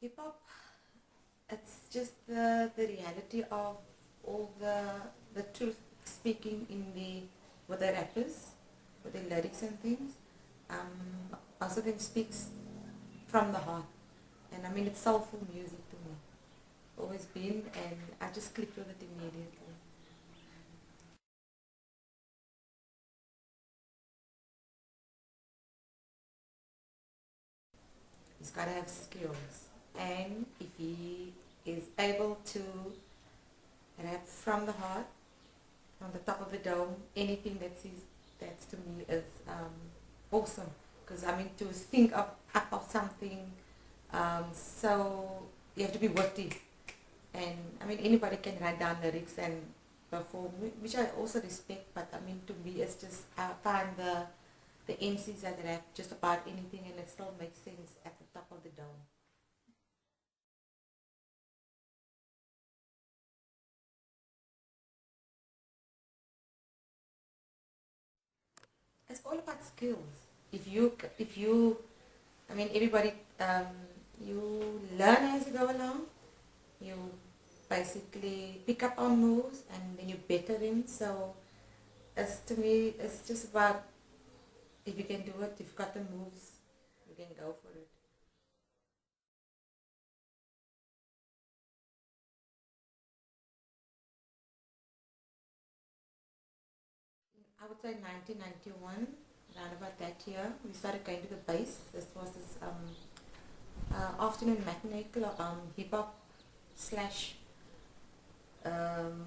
Hip hop, it's just the reality of all the truth speaking in the with the rappers, with the lyrics and things. Also them speaks from the heart. And I mean it's soulful music to me. Always been, and I just clicked with it immediately. He's got to have skills. And if he is able to rap from the heart, from the top of the dome, anything that's to me is awesome. Because I mean, to think up of something, so you have to be witty. And I mean, anybody can write down lyrics and perform, which I also respect. But I mean, to me, it's just I find the MCs that rap just about anything, and it still makes sense at the top of the dome. It's all about skills. If you, I mean, everybody, you learn as you go along. You basically pick up on moves and then you better them. So, as to me, it's just about if you can do it, if you've got the moves, you can go for it. I would say 1991, around about that year, we started going to the base. This was this afternoon matinee club, hip hop slash um,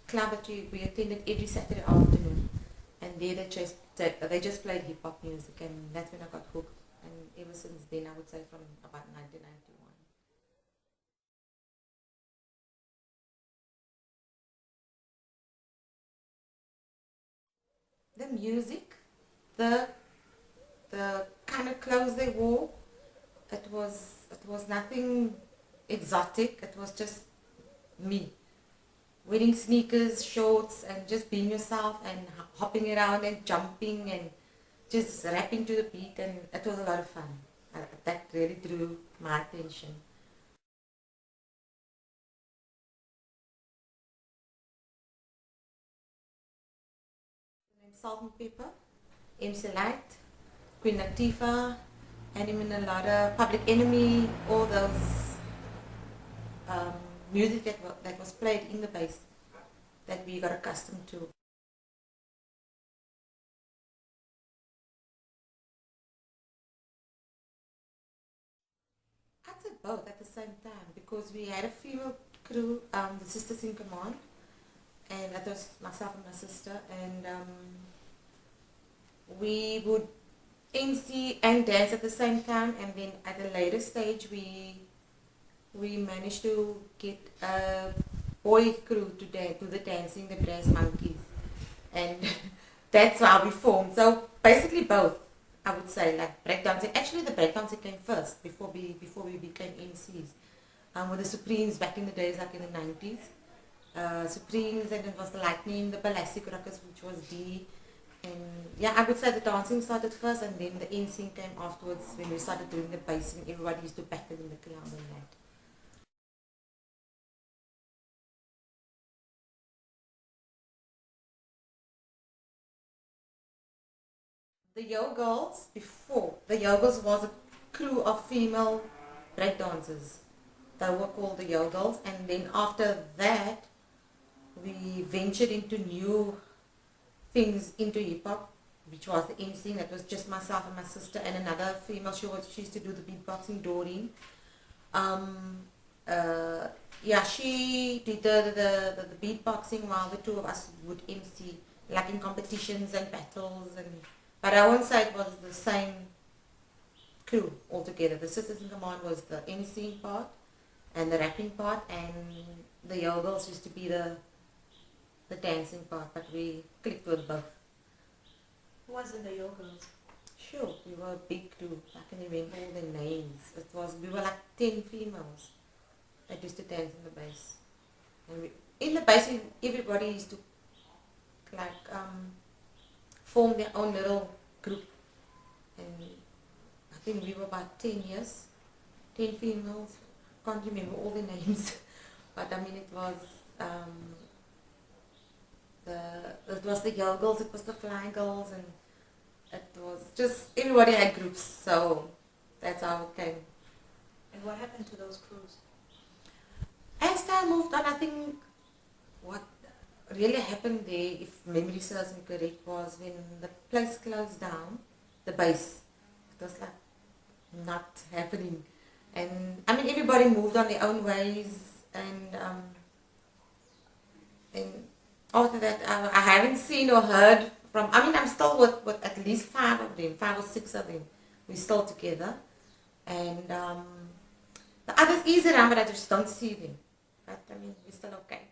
club that we attended every Saturday afternoon. And there they just played hip hop music, and that's when I got hooked. And ever since then, I would say from about 1991. The music, the the kind of clothes they wore, it was nothing exotic. It was just me wearing sneakers, shorts, and just being yourself and hopping around and jumping and just rapping to the beat, and it was a lot of fun. That really drew my attention. And Salt and Pepper, MC Light, Queen Latifah, and even a lot of Public Enemy, all those um, music that was played in the bass that we got accustomed to. I'd say both at the same time because we had a female crew, the Sisters in Command, and that was myself and my sister, and we would MC and dance at the same time, and then at a later stage we managed to get a boy crew to do the dancing, the brass monkeys, and that's how we formed. So basically both, I would say, like breakdancing. Actually, the breakdancing came first before we became MCs. With the Supremes back in the days, like in the 90s. Supremes, and it was the Lightning, the Balastic Rockets, which was D. And yeah, I would say the dancing started first, and then the NSYNC came afterwards when we started doing the basing. Everybody used to battle in the crowd and that. The Yo Girls, before, the Yo Girls was a crew of female breakdancers. They were called the Yo Girls, and then after that, we ventured into new things into hip hop, which was the MC. That was just myself and my sister and another female. She used to do the beatboxing, Doreen. Um, uh, yeah, she did the beatboxing while the two of us would MC, like in competitions and battles. And but I won't say it was the same crew altogether. The Sisters in Command was the MCing part and the rapping part, and the Yo Girls used to be the dancing part, but we clicked with both. Who was in the Yogos? Sure, we were a big group. I can remember all the names. We were like 10 females that used to dance in the bass. And in the bass, everybody used to like form their own little group. And I think we were about 10 years 10 females. Can't remember all the names, but I mean um, it was the Yo Girls, it was the Fly Girls, and it was just everybody had groups. So that's how it came. And what happened to those crews? As time moved on, I think what really happened there, if memory serves me correct, was when the place closed down, the base. It was like not happening. And I mean, everybody moved on their own ways, and after that, I haven't seen or heard from. I mean, I'm still with at least 5 of them, 5 or 6 of them. We're still together, and the others is around, but I just don't see them. But I mean, we're still okay.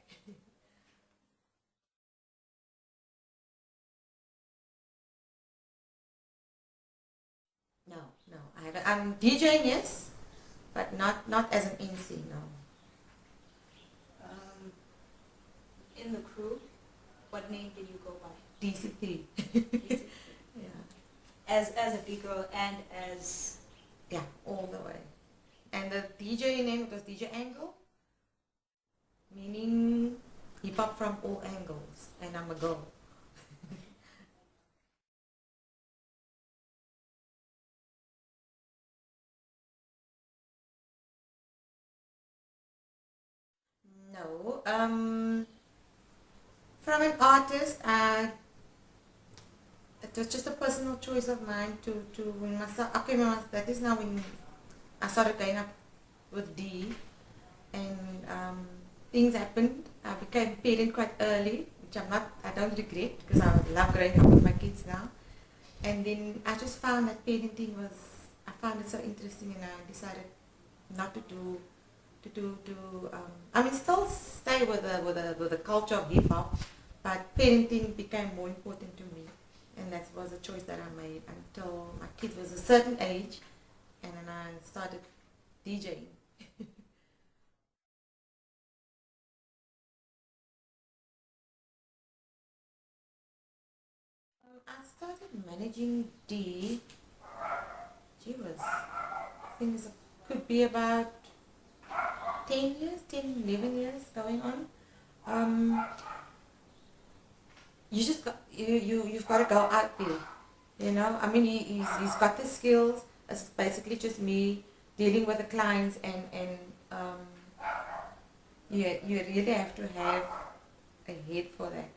No, no, I haven't. I'm DJing, yes, but not as an MC. No. Um, in the crew, what name did you go by? DC3. Yeah. As a big girl and as... Yeah, all the way. And the DJ name was DJ Angle, meaning hip hop from all angles, and I'm a girl. No, from an artist, it was just a personal choice of mine to when myself. Okay, that is now when I started going up with D, and things happened. I became parent quite early, which I don't regret because I love growing up with my kids now. And then I just found that parenting I found it so interesting, and I decided not to do, I mean, still stay with the culture of hip hop, but parenting became more important to me. And that was a choice that I made until my kid was a certain age, and then I started DJing. I started managing D, gee was, I think it could be about 10 years, 10, 11 years going on. Um, you just got, you've got to go out there, you know. I mean, he's got the skills. It's basically just me dealing with the clients, and um, you really have to have a head for that.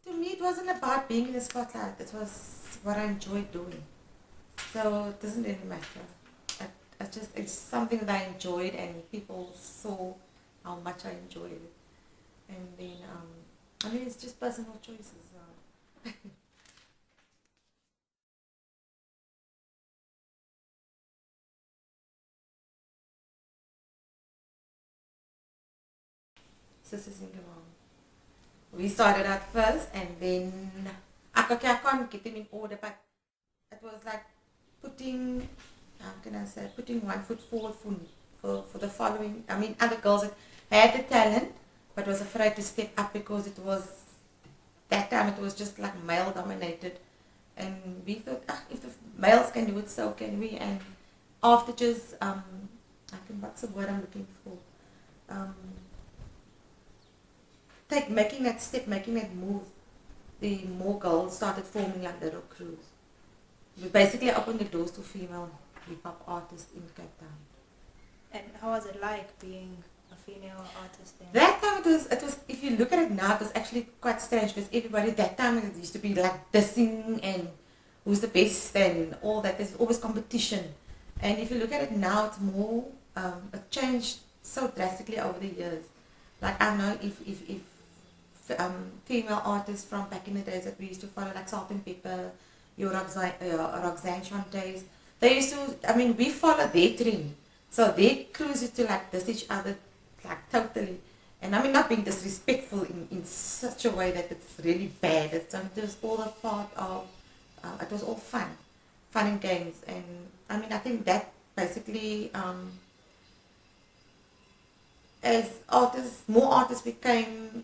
To me, it wasn't about being in the spotlight. It was what I enjoyed doing. So it doesn't really matter. It's something that I enjoyed, and people saw how much I enjoyed it. And then, I mean, it's just personal choices. Sisters in Command. We started out first, and then okay, I can't get them in order, but it was like putting, how can I say, putting one foot forward for the following. I mean, other girls that had the talent, but was afraid to step up because it was, that time it was just like male dominated. And we thought, if the males can do it, so can we. And after just, what's the word I'm looking for? Um, making that step, making that move, the more girls started forming like little crews. We basically opened the doors to female hip hop artists in Cape Town. And how was it like being a female artist then? That time it was, if you look at it now, it was actually quite strange because everybody, that time it used to be like dissing and who's the best and all that. There's always competition. And if you look at it now, it's more, it changed so drastically over the years. Like I know if female artists from back in the days that we used to follow, like Salt and Pepper, your Roxanne Shantays, they used to, I mean, we followed their trend. So they crews used to like diss each other, like totally. And I mean, not being disrespectful in such a way that it's really bad. It was all a part of, it was all fun and games. And I mean, I think that basically, as artists, more artists became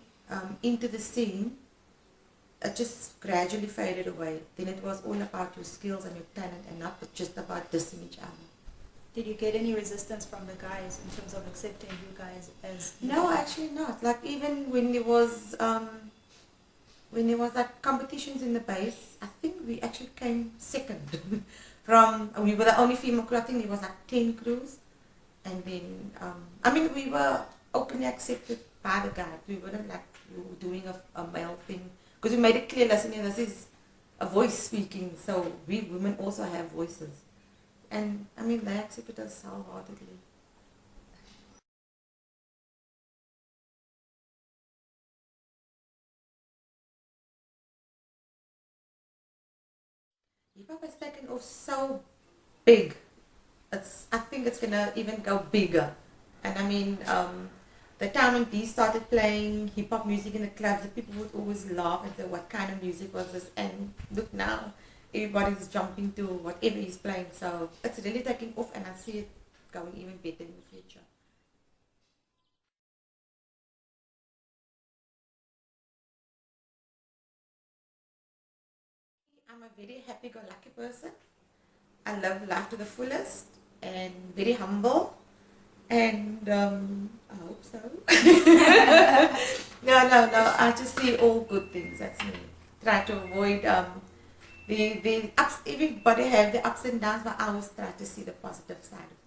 into the scene, it just gradually faded away. Then it was all about your skills and your talent and not just about dissing each other. Did you get any resistance from the guys in terms of accepting you guys as? No, actually not. Like even when there was like competitions in the base, I think we actually came second. We were the only female crew. I think there was like 10 crews, and then I mean we were openly accepted by the guys. We weren't like doing a male thing because we made it clear. Listen, here, this is a voice speaking, so we women also have voices. And I mean, they accepted us wholeheartedly. Hip hop has taken off so big. I think it's gonna even go bigger. And I mean, the time when D started playing hip hop music in the clubs, the people would always laugh and say, "What kind of music was this?" And look now, everybody's jumping to whatever he's playing. So it's really taking off, and I see it going even better in the future. I'm a very happy-go-lucky person. I love life to the fullest and very humble. And I hope so. No. I just see all good things. That's me. Try to avoid the ups. Everybody have the ups and downs, but I always try to see the positive side of